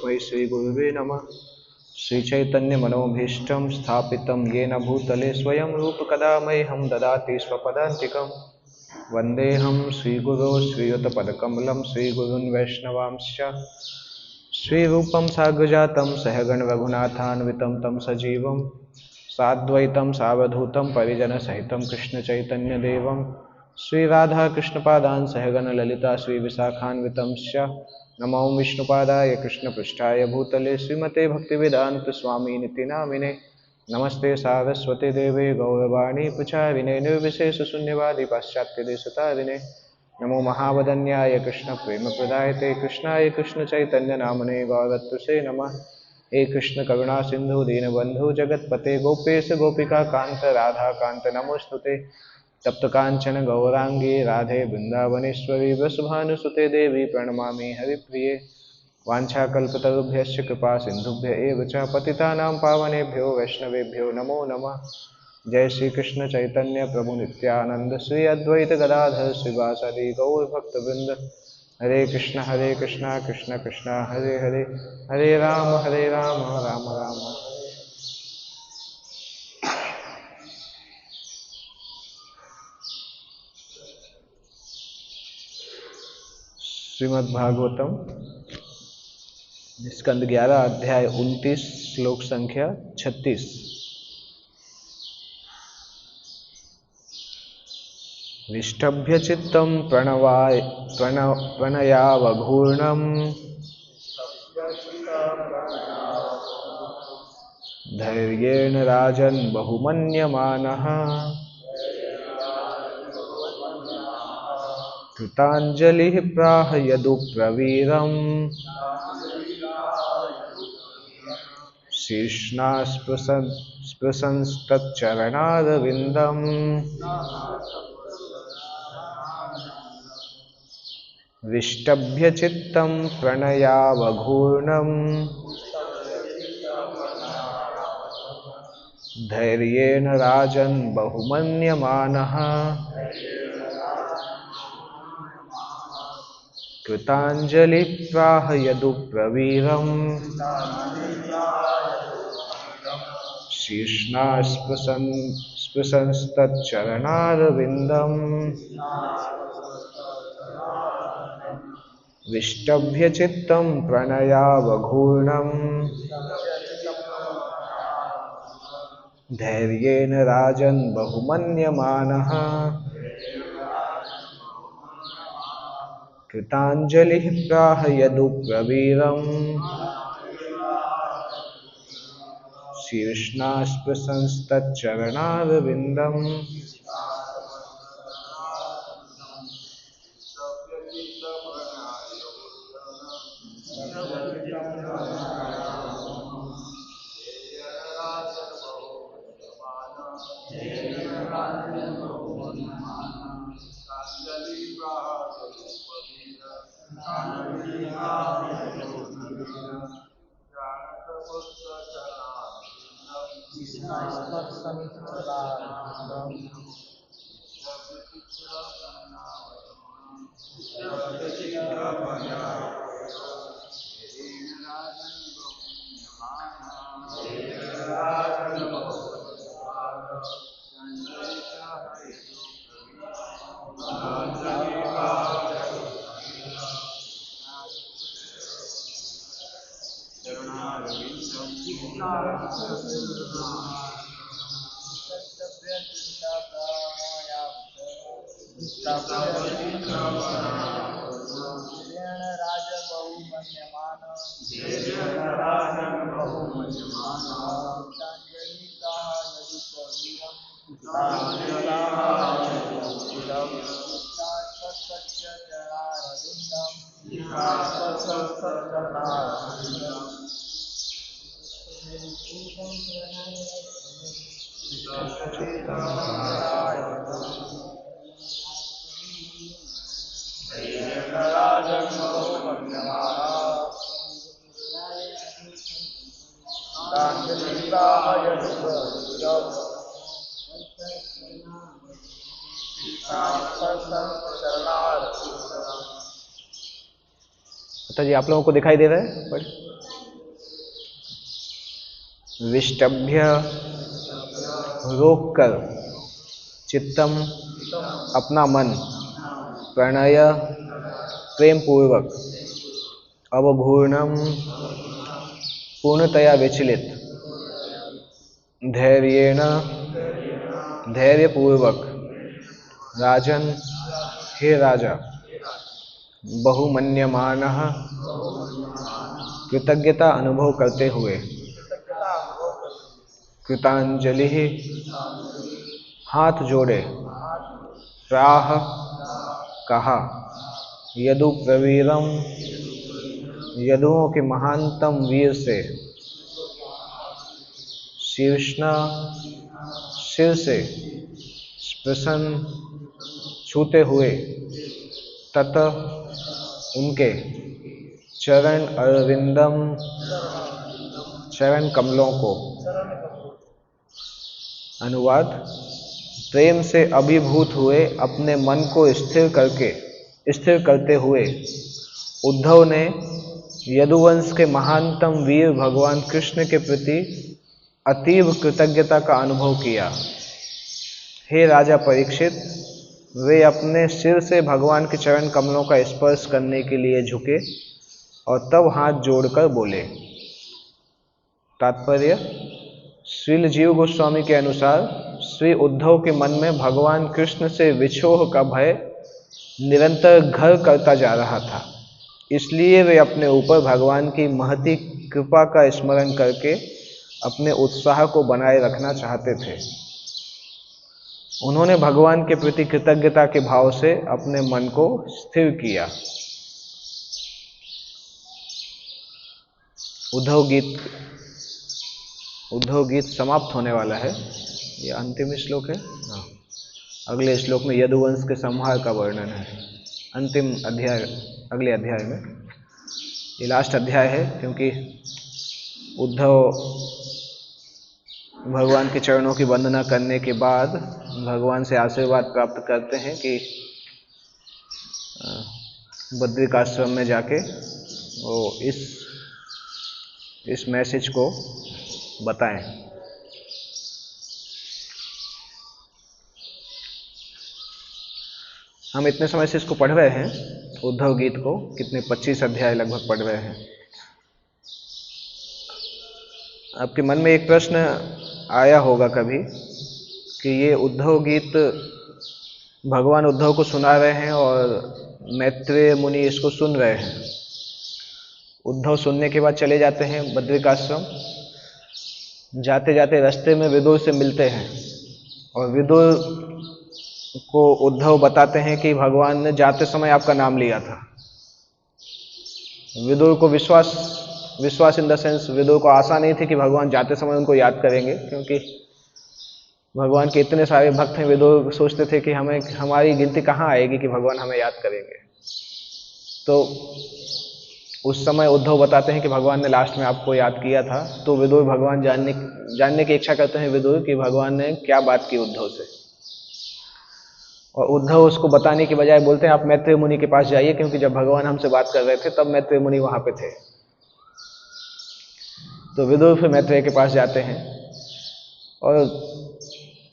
वै श्रीगुरुवे नमः। श्रीचैतन्यमनोभीष्टं स्थापितं येन भूतले स्वयं रूपकदा मह्यं ददाति स्वपदान्तिकं। वन्देऽहं श्रीगुरो श्रीयुतपदकमलं श्रीगुरून् वैष्णवांश्च श्रीरूपं साग्रजातं सहगण रघुनाथान्वितं तं सजीवं साद्वैतं सावधूतं परिजनसहितं कृष्णचैतन्यदेवं श्रीराधाकृष्णपादान् सहगण ललिता श्रीविशाखान्वितंश्च नमो विष्णुपादाय कृष्णपृष्ठाय भूतले श्रीमते भक्तिवेदांत स्वामी निति नामिने नमस्ते सारस्वती देवे गौरवाणी प्रचारिणे निर्विशेष शून्यवादी पाश्चात्य देशतारिणे नमो महावदन्याय कृष्ण प्रेम प्रदायते कृष्णाय कृष्ण चैतन्य नामने गौरत्से नमः। हे कृष्ण करुणा सिंधु दीनबंधु जगतपते गोपेश गोपिका कांत राधा कांत नमोस्तुते तप्त कांचन गौरांगी राधे वृंदावनेश्वरी वृषभानुसुते देवी प्रणमामि हरिप्रिये। वाञ्छाकल्पतरुभ्यश्च कृपा सिंधुभ्य एव च पतितानां पावनेभ्यो वैष्णवेभ्यो नमो नमः। जय श्री कृष्ण चैतन्य प्रभु नित्यानंद श्री अद्वैत गदाधर श्रीवासादि गौर भक्तवृंद। हरे कृष्ण कृष्ण कृष्ण हरे हरे, हरे राम राम राम। श्रीमद्भागवतम स्कंद 11 अध्याय 29 श्लोक संख्या 36। विष्टभ्य चित्तं प्रणयावघूर्णं धैर्येण राजन् बहुमन्यमानः कृताञ्जलिः प्राह यदुप्रवीरम् शीर्ष्णा स्पृशंस्तच्चरणारविन्दम् विष्टभ्य चित्तं प्रणयावघूर्णं धैर्येण राजन् बहुमन्यमानः कृताञ्जलिः प्राह यदुप्रवीरम् शीर्ष्णा स्पृशंस्तच्चरणारविन्दम् विष्टभ्य चित्तं प्रणयावघूर्णं धैर्येण राजन् बहुमन्यमानः कृताञ्जलिः प्राह यदुप्रवीरम् शीर्ष्णा स्पृशंस्तच्चरणारविन्दम् जी आप लोगों को दिखाई दे रहा है? विष्टभ्य रोक कर चित्तम अपना मन प्रणय प्रेम पूर्वक अवघूर्णम पूर्णतया विचलित धैर्येण धैर्यपूर्वक राजन हे राजा बहुमन्यमानः कृतज्ञता अनुभव करते हुए कृतांजलि हाथ जोड़े प्राह कहा यदु प्रवीरम यदुओं के महानतम वीर से शीर्षना सिर से स्पृशन छूते हुए तत उनके चरण अरविंदम चरण कमलों को। अनुवाद। प्रेम से अभिभूत हुए अपने मन को स्थिर करते हुए उद्धव ने यदुवंश के महानतम वीर भगवान कृष्ण के प्रति अतीव कृतज्ञता का अनुभव किया। हे राजा परीक्षित, वे अपने सिर से भगवान के चरण कमलों का स्पर्श करने के लिए झुके और तब हाथ जोड़कर बोले। तात्पर्य। श्रील जीव गोस्वामी के अनुसार श्री उद्धव के मन में भगवान कृष्ण से विछोह का भय निरंतर घर करता जा रहा था, इसलिए वे अपने ऊपर भगवान की महती कृपा का स्मरण करके अपने उत्साह को बनाए रखना चाहते थे। उन्होंने भगवान के प्रति कृतज्ञता के भाव से अपने मन को स्थिर किया। उद्धव गीत समाप्त होने वाला है। यह अंतिम श्लोक है। हाँ, अगले श्लोक में यदुवंश के संहार का वर्णन है। अंतिम अध्याय अगले अध्याय में। ये लास्ट अध्याय है क्योंकि उद्धव भगवान के चरणों की वंदना करने के बाद भगवान से आशीर्वाद प्राप्त करते हैं कि बद्रिकाश्रम में जाके वो इस मैसेज को बताएं। हम इतने समय से इसको पढ़ रहे हैं, उद्धव गीत को, कितने 25 अध्याय लगभग पढ़ रहे हैं। आपके मन में एक प्रश्न आया होगा कभी कि ये उद्धव गीत भगवान उद्धव को सुना रहे हैं और मैत्रेय मुनि इसको सुन रहे हैं। उद्धव सुनने के बाद चले जाते हैं बद्रिकाश्रम। जाते जाते रास्ते में विदुर से मिलते हैं और विदुर को उद्धव बताते हैं कि भगवान ने जाते समय आपका नाम लिया था। विदुर को विश्वास इन द सेंस, विदुर को आशा नहीं थी कि भगवान जाते समय उनको याद करेंगे, क्योंकि भगवान के इतने सारे भक्त हैं। विदुर सोचते थे कि हमारी गिनती कहाँ आएगी कि भगवान हमें याद करेंगे। तो उस समय उद्धव बताते हैं कि भगवान ने लास्ट में आपको याद किया था। तो विदुर भगवान जानने की इच्छा करते हैं विदुर कि भगवान ने क्या बात की उद्धव से, और उद्धव उसको बताने की बजाय बोलते हैं आप मैत्रेय मुनि के पास जाइए, क्योंकि जब भगवान हमसे बात कर रहे थे तब मैत्रेय मुनि वहां पे थे। तो विदुर फिर मैत्रेय के पास जाते हैं और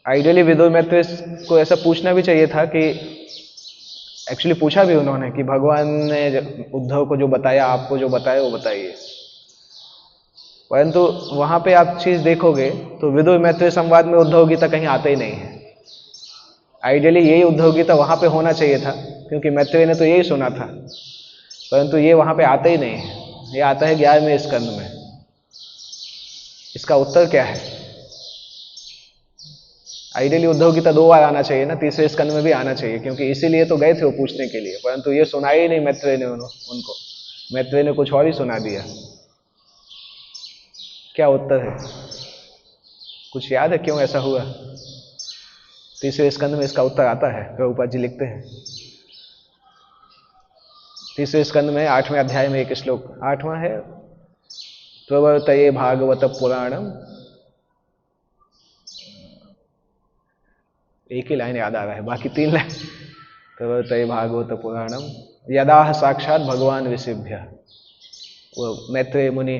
आइडियली विदुर मैत्रेय को ऐसा पूछना भी चाहिए था कि एक्चुअली पूछा भी उन्होंने कि भगवान ने उद्धव को जो बताया, आपको जो बताया वो बताइए। परंतु वहां पे आप चीज देखोगे तो विदुर मैत्रेय संवाद में उद्धव गीता कहीं आता ही नहीं है। आइडियली यही उद्धव गीता वहां पे होना चाहिए था, क्योंकि मैत्रेय ने तो यही सुना था, परंतु ये वहां पे आता ही नहीं है। ये आता है 11वें स्कंद में। इसका उत्तर क्या है? आइडियली उद्धव गीता 2 बार आना चाहिए ना, तीसरे स्कंद में भी आना चाहिए, क्योंकि इसीलिए तो गए थे वो पूछने के लिए। परंतु ये सुनाया ही नहीं मैत्रेय ने उनको। मैत्रेय ने कुछ और ही सुना दिया। क्या उत्तर है? कुछ याद है क्यों ऐसा हुआ? तीसरे स्कंद में इसका उत्तर आता है। प्रभुपाद जी लिखते हैं तीसरे स्कंद में 8वें अध्याय में एक श्लोक, 8वां है, प्रवर्तये भागवत पुराणम। एक ही लाइन याद आ रहा है, बाकी 3 लाइन। प्रवर्तये भागवत पुराणम यदा साक्षात भगवान ऋषिभ्य। वो मैत्रेय मुनि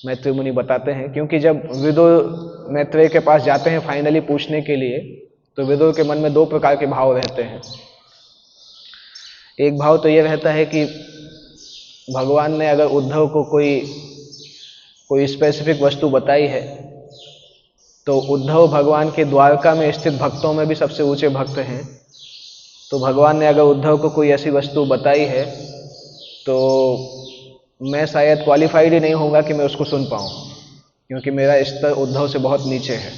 मैत्रेय मुनि बताते हैं, क्योंकि जब विदुर मैत्रेय के पास जाते हैं फाइनली पूछने के लिए, तो विदुर के मन में दो प्रकार के भाव रहते हैं। एक भाव तो ये रहता है कि भगवान ने अगर उद्धव को कोई स्पेसिफिक वस्तु बताई है, तो उद्धव भगवान के द्वारका में स्थित भक्तों में भी सबसे ऊंचे भक्त हैं, तो भगवान ने अगर उद्धव को कोई ऐसी वस्तु बताई है तो मैं शायद क्वालिफाइड ही नहीं होगा कि मैं उसको सुन पाऊँ, क्योंकि मेरा स्तर उद्धव से बहुत नीचे है।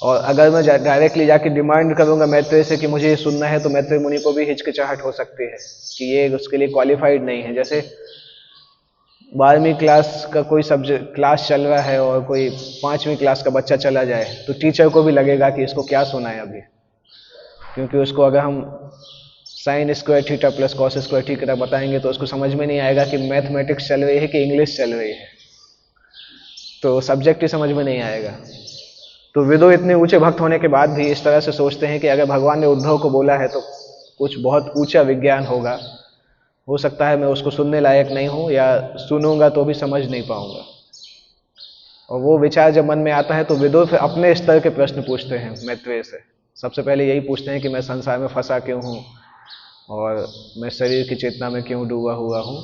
और अगर मैं डायरेक्टली जाके डिमांड करूंगा मैत्रेय से कि मुझे ये सुनना है, तो मैत्रेय मुनि को भी हिचकिचाहट हो सकती है कि ये उसके लिए क्वालिफाइड नहीं है। जैसे 12वीं क्लास का कोई सब्जेक्ट क्लास चल रहा है और कोई 5वीं क्लास का बच्चा चला जाए, तो टीचर को भी लगेगा कि इसको क्या सुना है अभी, क्योंकि उसको अगर हम sine square theta plus cos square theta बताएंगे तो उसको समझ में नहीं आएगा कि मैथमेटिक्स चल रही है कि इंग्लिश चल रही है, तो सब्जेक्ट ही समझ में नहीं आएगा। तो विदुर इतने ऊंचे भक्त होने के बाद भी इस तरह से सोचते हैं कि अगर भगवान ने उद्धव को बोला है तो कुछ बहुत ऊंचा विज्ञान होगा, हो सकता है मैं उसको सुनने लायक नहीं हूं, या सुनूंगा तो भी समझ नहीं पाऊंगा। और वो विचार जब मन में आता है तो विदुर फिर अपने स्तर के प्रश्न पूछते हैं मैत्रेय से। सबसे पहले यही पूछते हैं कि मैं संसार में फंसा क्यों हूँ और मैं शरीर की चेतना में क्यों डूबा हुआ हूँ,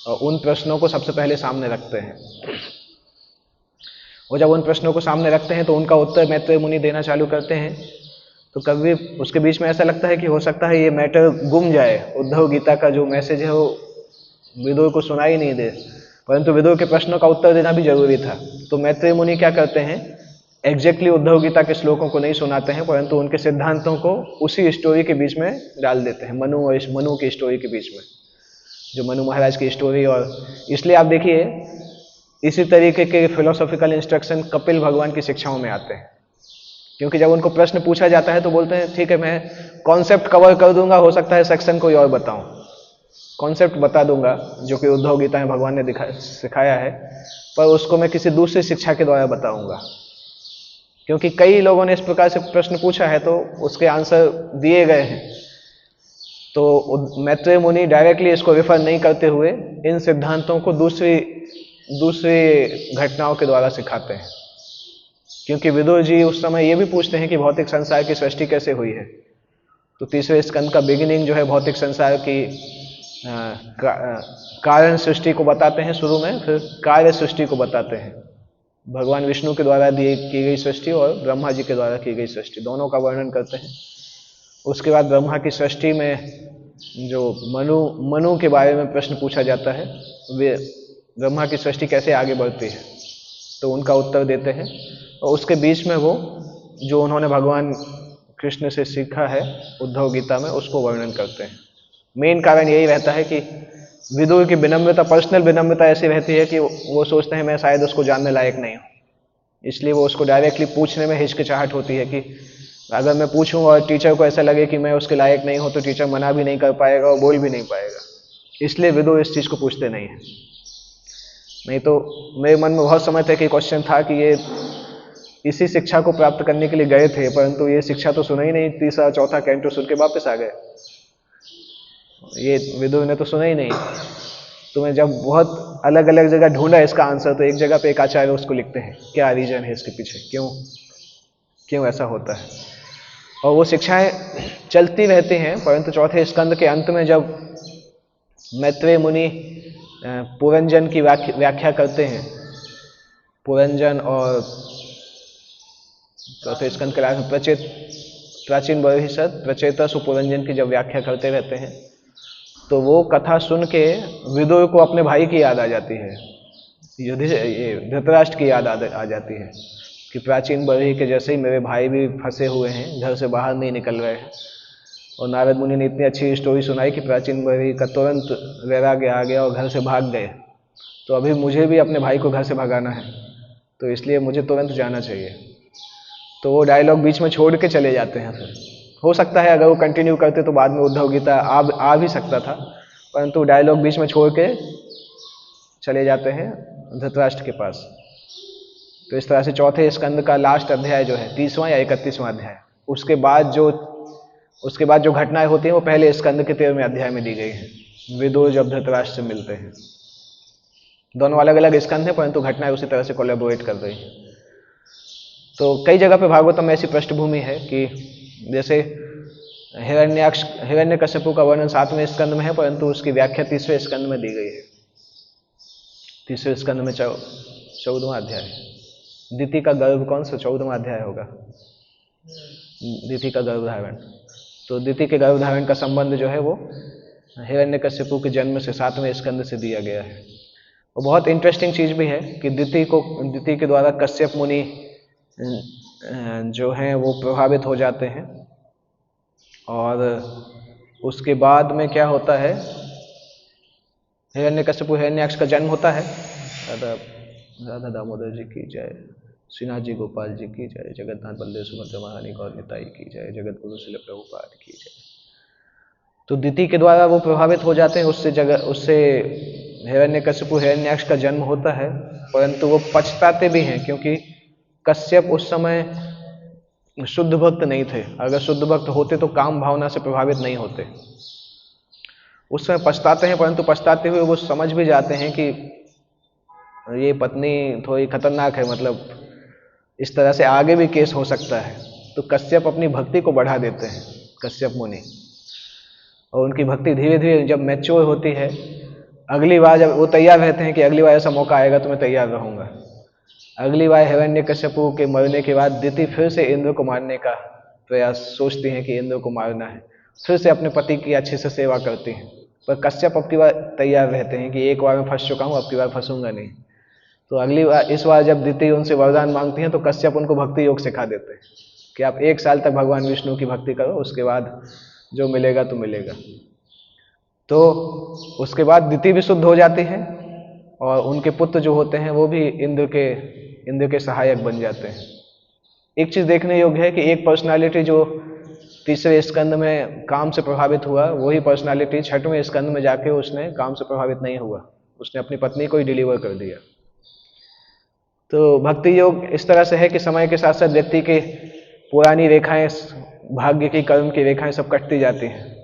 और उन प्रश्नों को सबसे पहले सामने रखते हैं। और जब उन प्रश्नों को सामने रखते हैं तो उनका उत्तर मैत्रेय मुनि देना चालू करते हैं, तो कभी उसके बीच में ऐसा लगता है कि हो सकता है ये मैटर गुम जाए, उद्धव गीता का जो मैसेज है वो विदुर को सुनाई नहीं दे, परंतु विदुर के प्रश्नों का उत्तर देना भी जरूरी था। तो मैत्रेय मुनि क्या करते हैं, एग्जैक्टली उद्धव गीता के श्लोकों को नहीं सुनाते हैं, परंतु उनके सिद्धांतों को उसी स्टोरी के बीच में डाल देते हैं, मनु की स्टोरी के बीच में, जो मनु महाराज की स्टोरी। और इसलिए आप देखिए इसी तरीके के फिलोसॉफिकल इंस्ट्रक्शन कपिल भगवान की शिक्षाओं में आते हैं, क्योंकि जब उनको प्रश्न पूछा जाता है तो बोलते हैं ठीक है मैं कॉन्सेप्ट कवर कर दूंगा, हो सकता है सेक्शन कोई और बताऊं, कॉन्सेप्ट बता दूंगा जो कि उद्धव गीता में भगवान ने सिखाया है, पर उसको मैं किसी दूसरी शिक्षा के द्वारा बताऊंगा। क्योंकि कई लोगों ने इस प्रकार से प्रश्न पूछा है तो उसके आंसर दिए गए हैं, तो मैत्रेय मुनि डायरेक्टली इसको रेफर नहीं करते हुए इन सिद्धांतों को दूसरी घटनाओं के द्वारा सिखाते हैं। क्योंकि विदुर जी उस समय ये भी पूछते हैं कि भौतिक संसार की सृष्टि कैसे हुई है, तो तीसरे स्कंद का बिगिनिंग जो है भौतिक संसार की कारण सृष्टि को बताते हैं शुरू में, फिर कार्य सृष्टि को बताते हैं। भगवान विष्णु के द्वारा की गई सृष्टि और ब्रह्मा जी के द्वारा की गई सृष्टि, दोनों का वर्णन करते हैं। उसके बाद ब्रह्मा की सृष्टि में जो मनु के बारे में प्रश्न पूछा जाता है, वे ब्रह्मा की सृष्टि कैसे आगे बढ़ती है, तो उनका उत्तर देते हैं। और उसके बीच में वो जो उन्होंने भगवान कृष्ण से सीखा है उद्धव गीता में, उसको वर्णन करते हैं। मेन कारण यही रहता है कि विदुर की विनम्रता, पर्सनल विनम्रता ऐसी रहती है कि वो सोचते हैं मैं शायद उसको जानने लायक नहीं हूँ, इसलिए वो उसको डायरेक्टली पूछने में हिचकिचाहट होती है कि अगर मैं पूछूं और टीचर को ऐसा लगे कि मैं उसके लायक नहीं हूं, तो टीचर मना भी नहीं कर पाएगा और बोल भी नहीं पाएगा, इसलिए विदुर इस चीज़ को पूछते नहीं है। नहीं तो मेरे मन में बहुत समय तक ये क्वेश्चन था कि ये इसी शिक्षा को प्राप्त करने के लिए गए थे, परंतु ये शिक्षा तो सुना ही नहीं, तीसरा चौथा कैंटो सुन के वापस आ गए, ये विदुर ने तो सुना ही नहीं। तो मैं जब बहुत अलग अलग जगह ढूंढा इसका आंसर, तो एक जगह पे एक आचार्य उसको लिखते हैं क्या रीजन है इसके पीछे, क्यों ऐसा होता है। और वो शिक्षाएं चलती रहती हैं, परंतु चौथे स्कंद के अंत में जब मैत्रेय मुनि पुरंजन की व्याख्या करते हैं, पुरंजन और चौथे स्कंद के लास्ट प्राचीन बहिषद प्रचेतस पुरंजन की जब व्याख्या करते रहते हैं, तो वो कथा सुन के विदुर को अपने भाई की याद आ जाती है, धृतराष्ट्र की याद आ जाती है कि प्राचीन बरही के जैसे ही मेरे भाई भी फंसे हुए हैं, घर से बाहर नहीं निकल रहे हैं। और नारद मुनि ने इतनी अच्छी स्टोरी सुनाई कि प्राचीन बरही का तुरंत वैराग्य आ गया और घर से भाग गए, तो अभी मुझे भी अपने भाई को घर से भगाना है, तो इसलिए मुझे तुरंत जाना चाहिए। तो वो डायलॉग बीच में छोड़ के चले जाते हैं। फिर हो सकता है अगर वो कंटिन्यू करते तो बाद में उद्धव गीता आ भी सकता था, परंतु डायलॉग बीच में छोड़ के चले जाते हैं धृतराष्ट्र के पास। तो इस तरह से चौथे स्कंद का लास्ट अध्याय जो है 30वां या 31वां अध्याय, उसके बाद जो घटनाएं होती हैं वो पहले स्कंद के 13वें अध्याय में दी गई हैं, विदुर जब धृतराष्ट्र से मिलते हैं। दोनों अलग अलग स्कंद हैं परंतु घटनाएं उसी तरह से कोलैबोरेट कर रही हैं। तो कई जगह पे भागवतम में ऐसी पृष्ठभूमि है कि जैसे हिरण्यकश्यपु का वर्णन 7वें स्कंद में है परंतु उसकी व्याख्या 30वें स्कंद में दी गई है। 30वें स्कंद में 14वां अध्याय। दिति का गर्भ कौन सा 14वां अध्याय होगा, दिति का गर्भ धारण। तो दिति के गर्भ धारण का संबंध जो है वो हिरण्यकश्यपु के जन्म से 7वें स्कंद से दिया गया है। और बहुत इंटरेस्टिंग चीज भी है कि दिति के द्वारा कश्यप मुनि जो हैं वो प्रभावित हो जाते हैं और उसके बाद में क्या होता है, हिरण्यकश्यपु हिरण्याक्ष का जन्म होता है। राधा दामोदर जी की जय, श्रीनाथ जी गोपाल जी की जय, जगन्नाथ बलदेव सुभद्रा महारानी गौर निताई की जय, जगत गुरु श्रील प्रभुपाद की जय। तो दिति के द्वारा वो प्रभावित हो जाते हैं, उससे हिरण्यकश्यपु हिरण्याक्ष का जन्म होता है परंतु वो पछताते भी हैं क्योंकि कश्यप उस समय शुद्ध भक्त नहीं थे। अगर शुद्ध भक्त होते तो काम भावना से प्रभावित नहीं होते। उस समय पछताते हैं परंतु पछताते हुए वो समझ भी जाते हैं कि ये पत्नी थोड़ी खतरनाक है, मतलब इस तरह से आगे भी केस हो सकता है। तो कश्यप अपनी भक्ति को बढ़ा देते हैं, कश्यप मुनि, और उनकी भक्ति धीरे धीरे जब मैच्योर होती है, अगली बार जब वो तैयार रहते हैं कि अगली बार ऐसा मौका आएगा तो मैं तैयार रहूंगा। अगली बार हिरण्यकश्यपु के मरने के बाद दिति फिर से इंद्र को मारने का प्रयास सोचती हैं कि इंद्र को मारना है, फिर से अपने पति की अच्छे से सेवा करती हैं। पर कश्यप अब की बार तैयार रहते हैं कि एक बार मैं फंस चुका हूँ, अब की बार फंसूंगा नहीं। तो अगली बार, इस बार जब दिति उनसे वरदान मांगती हैं तो कश्यप उनको भक्ति योग सिखा देते हैं कि आप 1 साल तक भगवान विष्णु की भक्ति करो, उसके बाद जो मिलेगा तो मिलेगा। तो उसके बाद दिति भी शुद्ध हो जाती है और उनके पुत्र जो होते हैं वो भी इंद्र के सहायक बन जाते हैं। एक चीज देखने योग्य है कि एक पर्सनालिटी जो 3रे स्कंद में काम से प्रभावित हुआ, वही पर्सनालिटी 6वें स्कंद में जाके उसने काम से प्रभावित नहीं हुआ, उसने अपनी पत्नी को ही डिलीवर कर दिया। तो भक्ति योग इस तरह से है कि समय के साथ साथ व्यक्ति के पुरानी रेखाएं, भाग्य की, कर्म की रेखाएं सब कटती जाती हैं।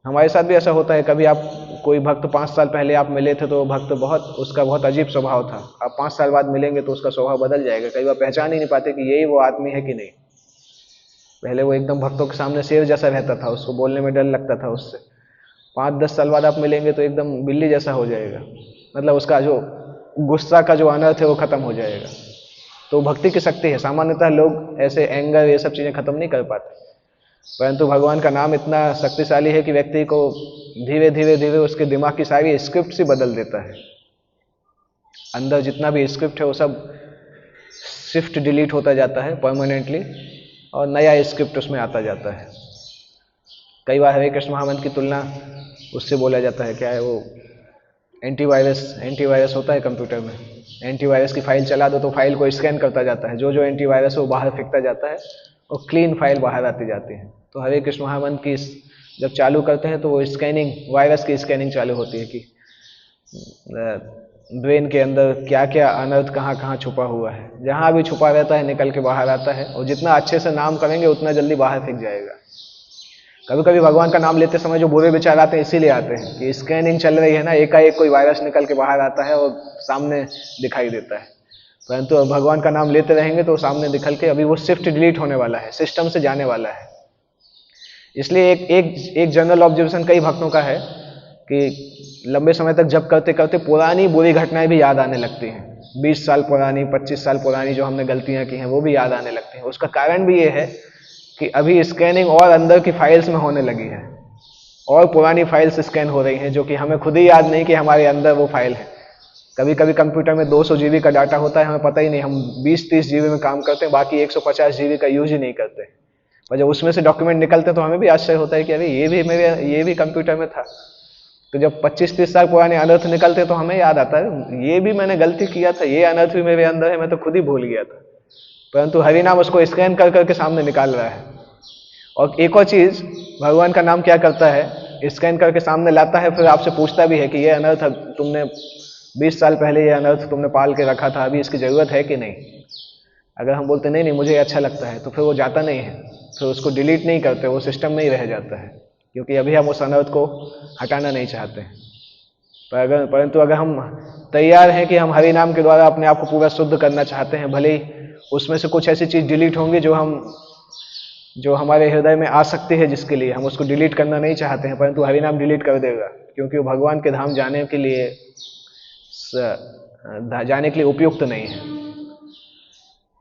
हमारे साथ भी ऐसा होता है, कभी आप कोई भक्त 5 साल पहले आप मिले थे तो भक्त उसका बहुत अजीब स्वभाव था, आप 5 साल बाद मिलेंगे तो उसका स्वभाव बदल जाएगा। कई बार पहचान ही नहीं पाते कि यही वो आदमी है कि नहीं। पहले वो एकदम भक्तों के सामने शेर जैसा रहता था, उसको बोलने में डर लगता था उससे। 5-10 साल बाद आप मिलेंगे तो एकदम बिल्ली जैसा हो जाएगा, मतलब उसका जो गुस्सा का जो अनर्थ है वो खत्म हो जाएगा। तो भक्ति की शक्ति है। सामान्यतः लोग ऐसे एंगर ये सब चीजें खत्म नहीं कर पाते, परंतु भगवान का नाम इतना शक्तिशाली है कि व्यक्ति को धीरे धीरे उसके दिमाग की सारी स्क्रिप्ट ही बदल देता है। अंदर जितना भी स्क्रिप्ट है वो सब शिफ्ट डिलीट होता जाता है परमानेंटली और नया स्क्रिप्ट उसमें आता जाता है। कई बार हरे कृष्ण महामंत्र की तुलना उससे बोला जाता है, क्या है वो, एंटीवायरस होता है कंप्यूटर में। एंटीवायरस की फाइल चला दो तो फाइल को स्कैन करता जाता है, जो एंटीवायरस है वो बाहर फेंकता जाता है और क्लीन फाइल बाहर आती जाती है। तो हरे कृष्ण महामंत्र की जब चालू करते हैं तो वो स्कैनिंग, वायरस की स्कैनिंग चालू होती है कि ब्रेन के अंदर क्या क्या अनर्थ कहाँ छुपा हुआ है। जहाँ भी छुपा रहता है निकल के बाहर आता है, और जितना अच्छे से नाम करेंगे उतना जल्दी बाहर फेंक जाएगा। कभी कभी भगवान का नाम लेते समय जो बुरे विचार आते हैं इसीलिए आते हैं कि स्कैनिंग चल रही है ना, एकाएक कोई वायरस निकल के बाहर आता है और सामने दिखाई देता है। परंतु भगवान का नाम लेते रहेंगे तो सामने निकल के अभी वो शिफ्ट डिलीट होने वाला है, सिस्टम से जाने वाला है। इसलिए एक जनरल ऑब्जर्वेशन कई भक्तों का है कि लंबे समय तक जप करते करते पुरानी बुरी घटनाएं भी याद आने लगती हैं। 20 साल पुरानी, 25 साल पुरानी जो हमने गलतियां की हैं वो भी याद आने लगती हैं। उसका कारण भी ये है कि अभी स्कैनिंग और अंदर की फाइल्स में होने लगी है और पुरानी फाइल्स स्कैन हो रही हैं, जो कि हमें खुद ही याद नहीं कि हमारे अंदर वो फाइल है। कभी कभी कंप्यूटर में 200 GB का डाटा होता है, हमें पता ही नहीं, हम 20-30 GB में काम करते हैं, बाकी 150 GB का यूज ही नहीं करते। और जब उसमें से डॉक्यूमेंट निकलते हैं तो हमें भी आश्चर्य होता है कि अरे ये भी कंप्यूटर में था। तो जब 25-30 साल पुराने अनर्थ निकलते तो हमें याद आता है ये भी मैंने गलती किया था, ये अनर्थ भी मेरे अंदर है, मैं तो खुद ही भूल गया था। परंतु हरिनाम उसको स्कैन कर करके सामने निकाल रहा है। और एक और चीज, भगवान का नाम क्या करता है, स्कैन करके सामने लाता है, फिर आपसे पूछता भी है कि ये अनर्थ तुमने 20 साल पहले ये अनर्थ तुमने पाल के रखा था, अभी इसकी जरूरत है कि नहीं। अगर हम बोलते नहीं मुझे अच्छा लगता है, तो फिर वो जाता नहीं है, फिर उसको डिलीट नहीं करते, वो सिस्टम में ही रह जाता है, क्योंकि अभी हम उस अनर्थ को हटाना नहीं चाहते हैं। परंतु अगर हम तैयार हैं कि हम हरि नाम के द्वारा अपने आप को पूरा शुद्ध करना चाहते हैं, भले ही उसमें से कुछ ऐसी चीज डिलीट होंगी जो हमारे हृदय में आ सकती है, जिसके लिए हम उसको डिलीट करना नहीं चाहते हैं, परंतु हरि नाम डिलीट कर देगा, क्योंकि वो भगवान के धाम जाने के लिए उपयुक्त नहीं है।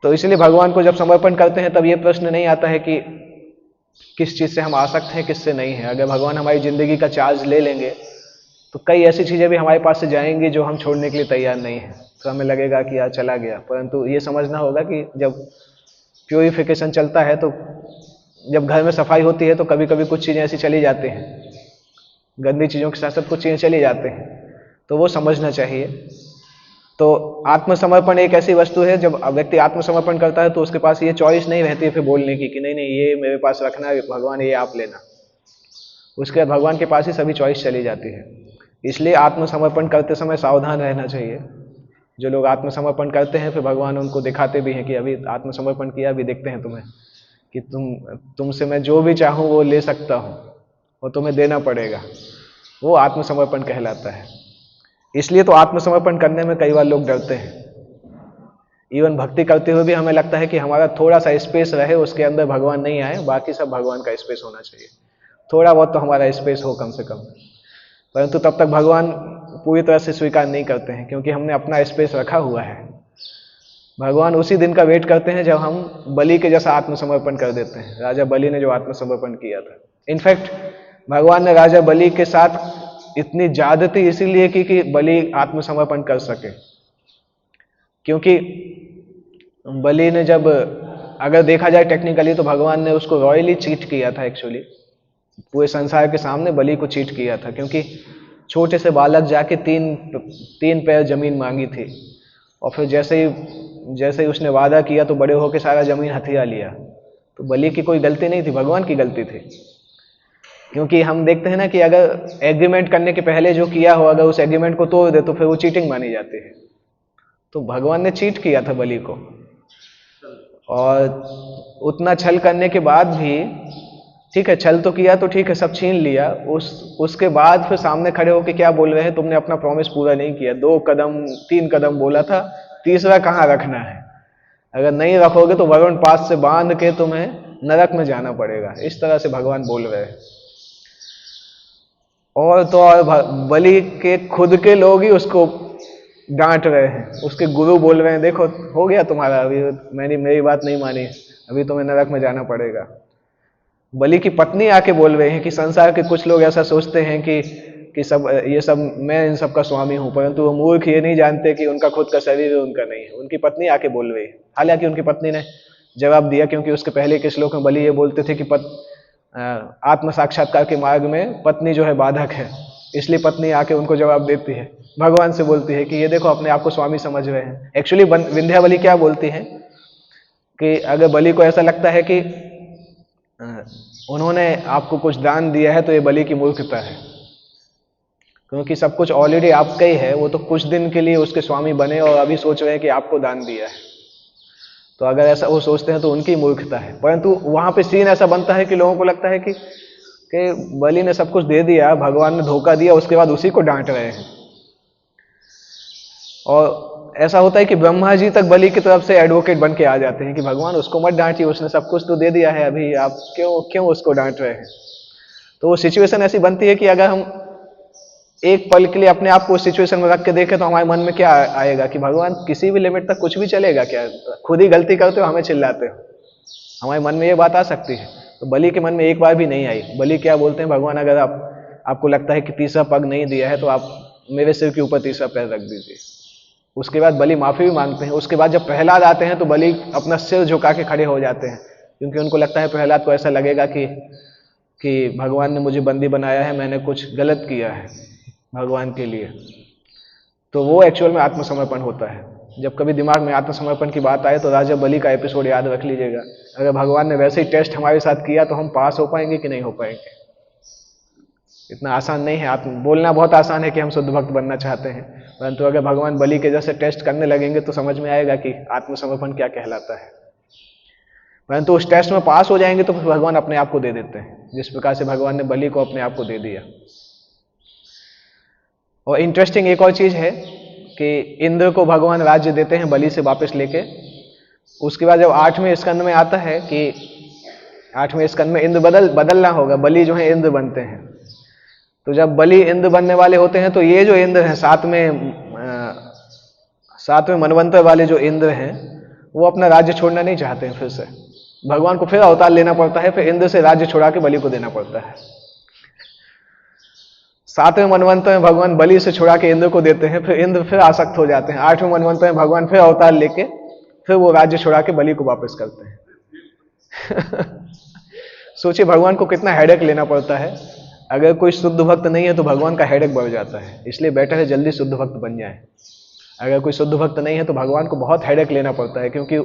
तो इसलिए भगवान को जब समर्पण करते हैं तब ये प्रश्न नहीं आता है कि किस चीज से हम आसक्त हैं, किससे नहीं है। अगर भगवान हमारी जिंदगी का चार्ज ले लेंगे तो कई ऐसी चीजें भी हमारे पास से जाएंगी जो हम छोड़ने के लिए तैयार नहीं है, तो हमें लगेगा कि यार चला गया। परंतु ये समझना होगा कि जब प्योरिफिकेशन चलता है, तो जब घर में सफाई होती है तो कभी कभी कुछ चीजें ऐसी चली जाती हैं, गंदी चीजों के साथ साथ कुछ चीजें चली जाती हैं, तो वो समझना चाहिए। तो आत्मसमर्पण एक ऐसी वस्तु है, जब व्यक्ति आत्मसमर्पण करता है तो उसके पास ये चॉइस नहीं रहती है फिर बोलने की कि नहीं नहीं ये मेरे पास रखना है भगवान, ये आप लेना। उसके बाद भगवान के पास ही सभी चॉइस चली जाती है। इसलिए आत्मसमर्पण करते समय सावधान रहना चाहिए। जो लोग आत्मसमर्पण करते हैं फिर भगवान उनको दिखाते भी हैं कि अभी आत्मसमर्पण किया, अभी देखते हैं तुम्हें कि तुमसे मैं जो भी चाहूँ वो ले सकता हूँ और तुम्हें देना पड़ेगा। वो आत्मसमर्पण कहलाता है। इसलिए तो आत्मसमर्पण करने में कई बार लोग डरते हैं। इवन भक्ति करते हुए भी हमें लगता है कि हमारा थोड़ा सा स्पेस रहे, उसके अंदर भगवान नहीं आए, बाकी सब भगवान का स्पेस होना चाहिए, थोड़ा बहुत तो हमारा स्पेस हो कम से कम। परंतु तब तक भगवान पूरी तरह से स्वीकार नहीं करते हैं, क्योंकि हमने अपना स्पेस रखा हुआ है। भगवान उसी दिन का वेट करते हैं जब हम बलि के जैसा आत्मसमर्पण कर देते हैं। राजा बलि ने जो आत्मसमर्पण किया था, इनफैक्ट भगवान ने राजा बलि के साथ इतनी ज्यादती इसीलिए की कि बलि आत्मसमर्पण कर सके। क्योंकि बलि ने जब, अगर देखा जाए टेक्निकली, तो भगवान ने उसको रॉयली चीट किया था। एक्चुअली पूरे संसार के सामने बलि को चीट किया था, क्योंकि छोटे से बालक जाके तीन पैर जमीन मांगी थी, और फिर जैसे ही उसने वादा किया तो बड़े होकर सारा जमीन हथिया लिया। तो बलि की कोई गलती नहीं थी, भगवान की गलती थी। क्योंकि हम देखते हैं ना कि अगर एग्रीमेंट करने के पहले जो किया हो, अगर उस एग्रीमेंट को तोड़ दे तो फिर वो चीटिंग मानी जाती है। तो भगवान ने चीट किया था बलि को, और उतना छल करने के बाद भी, ठीक है छल तो किया तो ठीक है, सब छीन लिया, उसके बाद फिर सामने खड़े होकर क्या बोल रहे हैं, तुमने अपना प्रॉमिस पूरा नहीं किया। 2 कदम 3 कदम बोला था, तीसरा कहाँ रखना है? अगर नहीं रखोगे तो वरुण पास से बांध के तुम्हें नरक में जाना पड़ेगा। इस तरह से भगवान बोल रहे हैं। और तो और बलि के खुद के लोग ही उसको डांट रहे हैं, उसके गुरु बोल रहे हैं देखो हो गया तुम्हारा, अभी मेरी बात नहीं मानी, अभी तुम्हें नरक में जाना पड़ेगा। बलि की पत्नी आके बोल रहे हैं कि संसार के कुछ लोग ऐसा सोचते हैं कि ये सब मैं इन सब का स्वामी हूं, परंतु वो मूर्ख ये नहीं जानते कि उनका खुद का शरीर है, उनका नहीं है। उनकी पत्नी आके बोल रही है। हालांकि उनकी पत्नी ने जवाब दिया, क्योंकि उसके पहले के श्लोक में बलि ये बोलते थे कि आत्म साक्षात्कार के मार्ग में पत्नी जो है बाधक है, इसलिए पत्नी आके उनको जवाब देती है, भगवान से बोलती है कि ये देखो अपने आप को स्वामी समझ रहे हैं। एक्चुअली विंध्यावली क्या बोलती है कि अगर बलि को ऐसा लगता है कि उन्होंने आपको कुछ दान दिया है तो ये बलि की मूर्खता है, क्योंकि सब कुछ ऑलरेडी आपका ही है। वो तो कुछ दिन के लिए उसके स्वामी बने और अभी सोच रहे हैं कि आपको दान दिया है। तो अगर ऐसा वो सोचते हैं तो उनकी मूर्खता है। परंतु वहां पे सीन ऐसा बनता है कि लोगों को लगता है कि बलि ने सब कुछ दे दिया, भगवान ने धोखा दिया, उसके बाद उसी को डांट रहे हैं। और ऐसा होता है कि ब्रह्मा जी तक बलि की तरफ से एडवोकेट बन के आ जाते हैं कि भगवान उसको मत डांटिए, उसने सब कुछ तो दे दिया है, अभी आप क्यों उसको डांट रहे हैं। तो वो सिचुएशन ऐसी बनती है कि अगर हम एक पल के लिए अपने आप को उस सिचुएशन में रख के देखें तो हमारे मन में क्या आएगा कि भगवान किसी भी लिमिट तक कुछ भी चलेगा क्या, खुद ही गलती करते हो हमें चिल्लाते हो। हमारे मन में ये बात आ सकती है। तो बलि के मन में एक बार भी नहीं आई। बलि क्या बोलते हैं, भगवान अगर आपको लगता है कि तीसरा पग नहीं दिया है तो आप मेरे सिर के ऊपर तीसरा पैर रख दीजिए। उसके बाद बलि माफी भी मांगते हैं। उसके बाद जब प्रहलाद आते हैं तो बलि अपना सिर झुका के खड़े हो जाते हैं, क्योंकि उनको लगता है प्रहलाद को ऐसा लगेगा कि भगवान ने मुझे बंदी बनाया है, मैंने कुछ गलत किया है भगवान के लिए। तो वो एक्चुअल में आत्मसमर्पण होता है। जब कभी दिमाग में आत्मसमर्पण की बात आए तो राजा बलि का एपिसोड याद रख लीजिएगा। अगर भगवान ने वैसे ही टेस्ट हमारे साथ किया तो हम पास हो पाएंगे कि नहीं हो पाएंगे। इतना आसान नहीं है। बोलना बहुत आसान है कि हम शुद्ध भक्त बनना चाहते हैं, परंतु अगर भगवान बलि के जैसे टेस्ट करने लगेंगे तो समझ में आएगा कि आत्मसमर्पण क्या कहलाता है। परंतु उस टेस्ट में पास हो जाएंगे तो फिर भगवान अपने आप को दे देते हैं, जिस प्रकार से भगवान ने बलि को अपने आप को दे दिया। और इंटरेस्टिंग एक और चीज है कि इंद्र को भगवान राज्य देते हैं बलि से वापस लेके। उसके बाद जब 8वें स्कंद में आता है कि 8वें स्कंद में इंद्र बदलना होगा, बलि जो है इंद्र बनते हैं। तो जब बलि इंद्र बनने वाले होते हैं तो ये जो इंद्र हैं सातवें मनवंतर वाले जो इंद्र हैं वो अपना राज्य छोड़ना नहीं चाहते हैं। फिर से भगवान को फिर अवतार लेना पड़ता है, फिर इंद्र से राज्य छुड़ा के बलि को देना पड़ता है। 7वें मनवंतर में भगवान बलि से छुड़ा के इंद्र को देते हैं, फिर इंद्र फिर आसक्त हो जाते हैं। 8वें मनवंतर में भगवान फिर अवतार लेके फिर वो राज्य छुड़ा के बलि को वापस करते हैं। सोचिए भगवान को कितना हेडेक लेना पड़ता है। अगर कोई शुद्ध भक्त नहीं है तो भगवान का हेडेक बढ़ जाता है। इसलिए बेटर है जल्दी शुद्ध भक्त बन जाए। अगर कोई शुद्ध भक्त नहीं है तो भगवान को बहुत हेडेक लेना पड़ता है, क्योंकि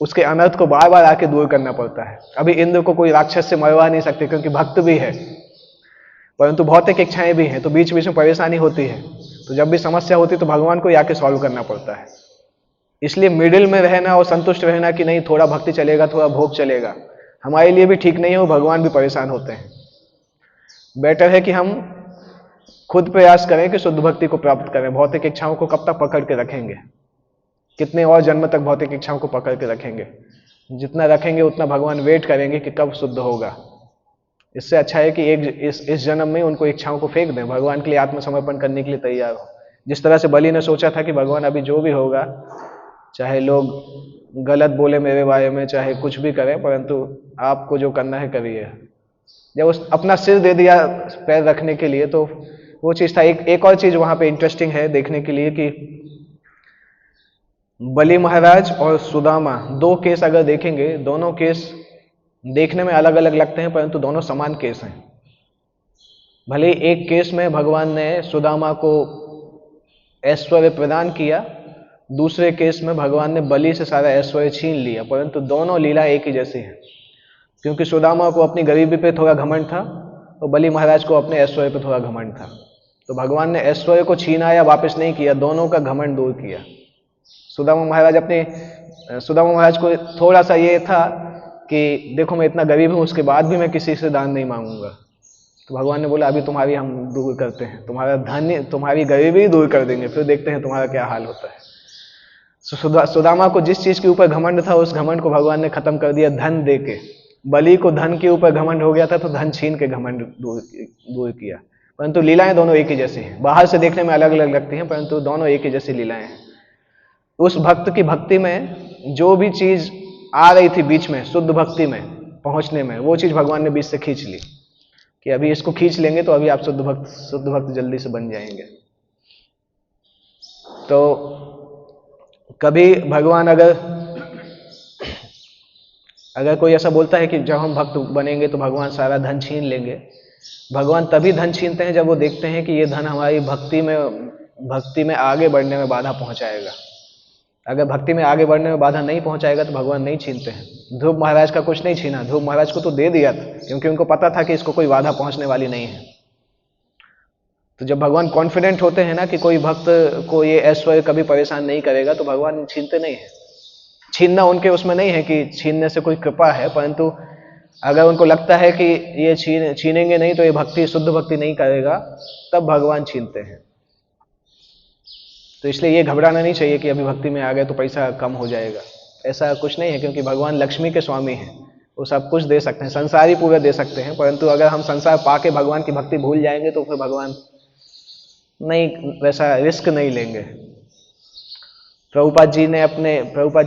उसके अनर्थ को बार बार आके दूर करना पड़ता है। अभी इंद्र को कोई राक्षस से मरवा नहीं सकते क्योंकि भक्त भी है, परंतु भौतिक इच्छाएं भी हैं, तो बीच बीच में परेशानी होती है। तो जब भी समस्या होती है तो भगवान को आके सॉल्व करना पड़ता है। इसलिए मिडिल में रहना और संतुष्ट रहना कि नहीं थोड़ा भक्ति चलेगा थोड़ा भोग चलेगा, हमारे लिए भी ठीक नहीं है, भगवान भी परेशान होते हैं। बेटर है कि हम खुद प्रयास करें कि शुद्ध भक्ति को प्राप्त करें। भौतिक इच्छाओं को कब तक पकड़ के रखेंगे, कितने और जन्म तक भौतिक इच्छाओं को पकड़ के रखेंगे। जितना रखेंगे उतना भगवान वेट करेंगे कि कब शुद्ध होगा। इससे अच्छा है कि इस जन्म में उनको इच्छाओं को फेंक दें, भगवान के लिए आत्मसमर्पण करने के लिए तैयार हो। जिस तरह से बलि ने सोचा था कि भगवान अभी जो भी होगा, चाहे लोग गलत बोले मेरे बारे में, चाहे कुछ भी करें, परंतु आपको जो करना है करिए। जब उस अपना सिर दे दिया पैर रखने के लिए, तो वो चीज था। एक और चीज वहां पे इंटरेस्टिंग है देखने के लिए कि बलि महाराज और सुदामा, दो केस अगर देखेंगे, दोनों केस देखने में अलग अलग लगते हैं परंतु दोनों समान केस हैं। भले एक केस में भगवान ने सुदामा को ऐश्वर्य प्रदान किया, दूसरे केस में भगवान ने बलि से सारा ऐश्वर्य छीन लिया, परंतु दोनों लीला एक ही जैसी है। क्योंकि सुदामा को अपनी गरीबी पे थोड़ा घमंड था और बलि महाराज को अपने ऐश्वर्य पे थोड़ा घमंड था। तो भगवान ने ऐश्वर्य को छीना या वापस नहीं किया, दोनों का घमंड दूर किया। सुदामा महाराज को थोड़ा सा ये था कि देखो मैं इतना गरीब हूं, उसके बाद भी मैं किसी से दान नहीं मांगूंगा। तो भगवान ने बोला अभी तुम्हारी हम दूर करते हैं, तुम्हारा धन, तुम्हारी गरीबी दूर कर देंगे, फिर देखते हैं तुम्हारा क्या हाल होता है। सुदामा को जिस चीज के ऊपर घमंड था, उस घमंड को भगवान ने खत्म कर दिया धन दे के। बलि को धन के ऊपर घमंड हो गया था, तो धन छीन के घमंड दूर किया। परंतु लीलाएं दोनों एक ही जैसी हैं। बाहर से देखने में अलग अलग लगती हैं, परंतु दोनों एक ही जैसी लीलाएं हैं। उस भक्त की भक्ति में जो भी चीज आ रही थी बीच में, शुद्ध भक्ति में पहुंचने में, वो चीज भगवान ने बीच से खींच ली कि अभी इसको खींच लेंगे तो अभी आप शुद्ध भक्त जल्दी से बन जाएंगे। तो कभी भगवान अगर कोई ऐसा बोलता है कि जब हम भक्त बनेंगे तो भगवान सारा धन छीन लेंगे, भगवान तभी धन छीनते हैं जब वो देखते हैं कि ये धन हमारी भक्ति में आगे बढ़ने में बाधा पहुंचाएगा। अगर भक्ति में आगे बढ़ने में बाधा नहीं पहुंचाएगा तो भगवान नहीं छीनते हैं। ध्रुव महाराज का कुछ नहीं छीना, ध्रुव महाराज को तो दे दिया था, क्योंकि उनको पता था कि इसको कोई बाधा पहुंचने वाली नहीं है। तो जब भगवान कॉन्फिडेंट होते हैं ना कि कोई भक्त को ये ऐश्वर्य कभी परेशान नहीं करेगा, तो भगवान छीनते नहीं है। छीनना उनके उसमें नहीं है कि छीनने से कोई कृपा है, परंतु अगर उनको लगता है कि ये छीनेंगे नहीं तो ये शुद्ध भक्ति नहीं करेगा, तब भगवान छीनते हैं। तो इसलिए ये घबराना नहीं चाहिए कि अभी भक्ति में आ गए तो पैसा कम हो जाएगा, ऐसा कुछ नहीं है। क्योंकि भगवान लक्ष्मी के स्वामी हैं, वो सब कुछ दे सकते हैं, संसार ही पूरा दे सकते हैं। परंतु अगर हम संसार पाके भगवान की भक्ति भूल जाएंगे तो फिर भगवान नहीं, वैसा रिस्क नहीं लेंगे। प्रभुपाद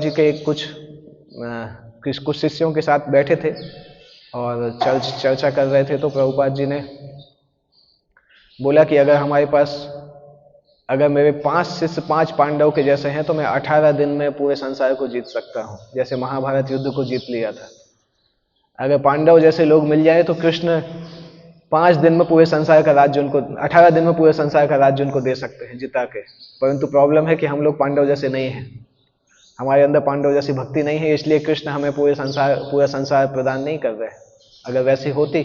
जी के कुछ शिष्यों के साथ बैठे थे और चर्चा कर रहे थे। तो प्रभुपाद जी ने बोला कि अगर मेरे 5 शिष्य 5 पांडव के जैसे हैं तो मैं 18 दिन में पूरे संसार को जीत सकता हूँ, जैसे महाभारत युद्ध को जीत लिया था। अगर पांडव जैसे लोग मिल जाए तो कृष्ण 5 दिन में पूरे संसार का राज्य उनको, 18 दिन में पूरे संसार का राज्य उनको दे सकते हैं जिता के। परंतु प्रॉब्लम है कि हम लोग पांडव जैसे नहीं हैं, हमारे अंदर पांडव जैसी भक्ति नहीं है, इसलिए कृष्ण हमें पूरा संसार प्रदान नहीं कर रहे। अगर वैसी होती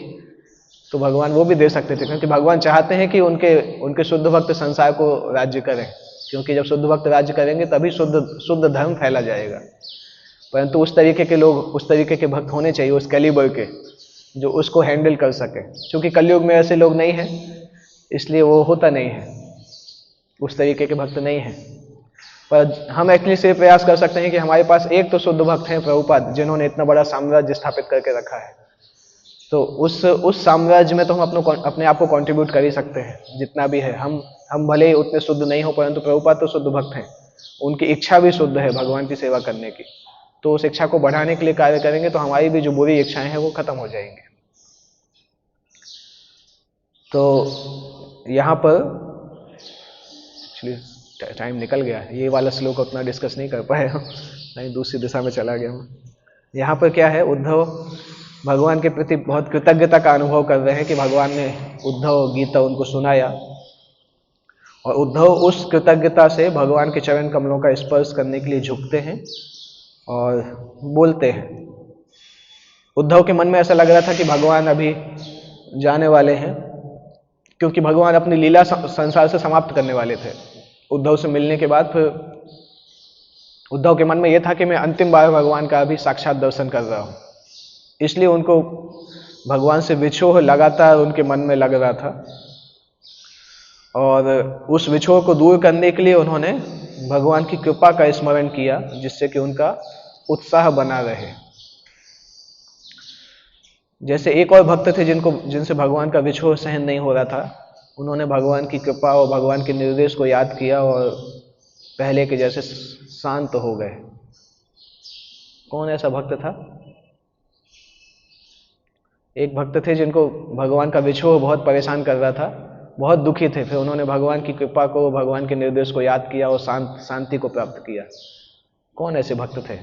तो भगवान वो भी दे सकते थे, क्योंकि भगवान चाहते हैं कि उनके शुद्ध भक्त संसार को राज्य करें, क्योंकि जब शुद्ध भक्त राज्य करेंगे तभी शुद्ध धर्म फैला जाएगा। परंतु उस तरीके के लोग, उस तरीके के भक्त होने चाहिए उस कैलिबर के, जो उसको हैंडल कर सके। क्योंकि कलयुग में ऐसे लोग नहीं हैं, इसलिए वो होता नहीं है। उस तरीके के भक्त नहीं हैं। पर हम एटलीस्ट ये प्रयास कर सकते हैं कि हमारे पास एक तो शुद्ध भक्त हैं प्रभुपाद, जिन्होंने इतना बड़ा साम्राज्य स्थापित करके रखा है। तो उस साम्राज्य में तो हम अपने आप को कंट्रीब्यूट कर ही सकते हैं जितना भी है। हम भले ही उतने शुद्ध नहीं हो, परंतु प्रभुपाद तो शुद्ध भक्त हैं, उनकी इच्छा भी शुद्ध है भगवान की सेवा करने की। तो उस इच्छा को बढ़ाने के लिए कार्य करेंगे तो हमारी भी जो बुरी इच्छाएं हैं वो खत्म हो जाएंगी। तो यहाँ पर एक्चुअली टाइम निकल गया, ये वाला श्लोक उतना डिस्कस नहीं कर पाए हम, नहीं दूसरी दिशा में चला गया मैं। यहाँ पर क्या है, उद्धव भगवान के प्रति बहुत कृतज्ञता का अनुभव कर रहे हैं कि भगवान ने उद्धव गीता उनको सुनाया, और उद्धव उस कृतज्ञता से भगवान के चरण कमलों का स्पर्श करने के लिए झुकते हैं और बोलते हैं। उद्धव के मन में ऐसा लग रहा था कि भगवान अभी जाने वाले हैं, क्योंकि भगवान अपनी लीला संसार से समाप्त करने वाले थे। उद्धव से मिलने के बाद फिर उद्धव के मन में यह था कि मैं अंतिम बार भगवान का अभी साक्षात दर्शन कर रहा हूं, इसलिए उनको भगवान से विछोह लगातार उनके मन में लग रहा था। और उस विछोह को दूर करने के लिए उन्होंने भगवान की कृपा का स्मरण किया, जिससे कि उनका उत्साह बना रहे। जैसे एक और भक्त थे जिनसे भगवान का विछोह सहन नहीं हो रहा था, उन्होंने भगवान की कृपा और भगवान के निर्देश को याद किया और पहले के जैसे शांत हो गए। कौन ऐसा भक्त था? एक भक्त थे जिनको भगवान का विछोह बहुत परेशान कर रहा था, बहुत दुखी थे। फिर उन्होंने भगवान की कृपा को, भगवान के निर्देश को याद किया और शांति को प्राप्त किया। कौन ऐसे भक्त थे?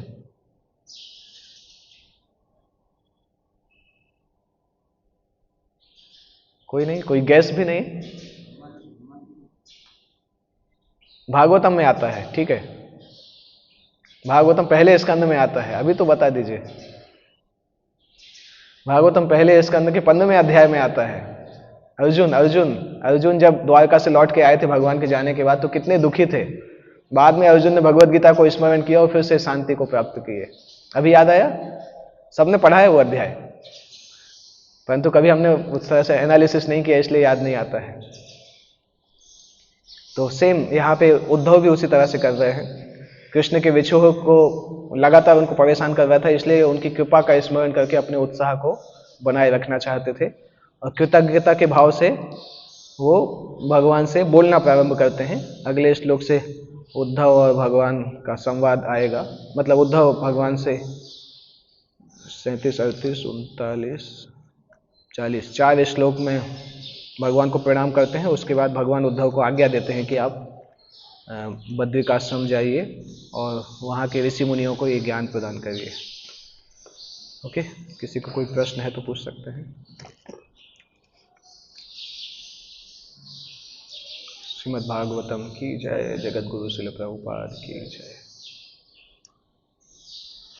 कोई नहीं, कोई गैस भी नहीं? भागवतम में आता है, ठीक है, भागवतम पहले स्कंद में आता है। अभी तो बता दीजिए। भागवतम पहले स्कंद के 15वें अध्याय में आता है। अर्जुन जब द्वारका से लौट के आए थे भगवान के जाने के बाद, तो कितने दुखी थे। बाद में अर्जुन ने भगवत गीता को स्मरण किया और फिर से शांति को प्राप्त किए। अभी याद आया? सबने पढ़ा है वो अध्याय, परंतु कभी हमने उस तरह से एनालिसिस नहीं किया, इसलिए याद नहीं आता है। तो सेम यहाँ पे उद्धव भी उसी तरह से कर रहे हैं। कृष्ण के विछोह को लगातार उनको परेशान कर रहा था, इसलिए उनकी कृपा का स्मरण करके अपने उत्साह को बनाए रखना चाहते थे। और कृतज्ञता के भाव से वो भगवान से बोलना प्रारंभ करते हैं। अगले श्लोक से उद्धव और भगवान का संवाद आएगा, मतलब उद्धव भगवान से 37, 38, 39, 40 4 श्लोक में भगवान को प्रणाम करते हैं। उसके बाद भगवान उद्धव को आज्ञा देते हैं कि आप बद्रिकाश्रम जाइए और वहाँ के ऋषि मुनियों को ये ज्ञान प्रदान करिए। ओके, किसी को कोई प्रश्न है तो पूछ सकते हैं। श्रीमद् भागवतम की जय, जगत गुरु श्रील प्रभुपाद की जय।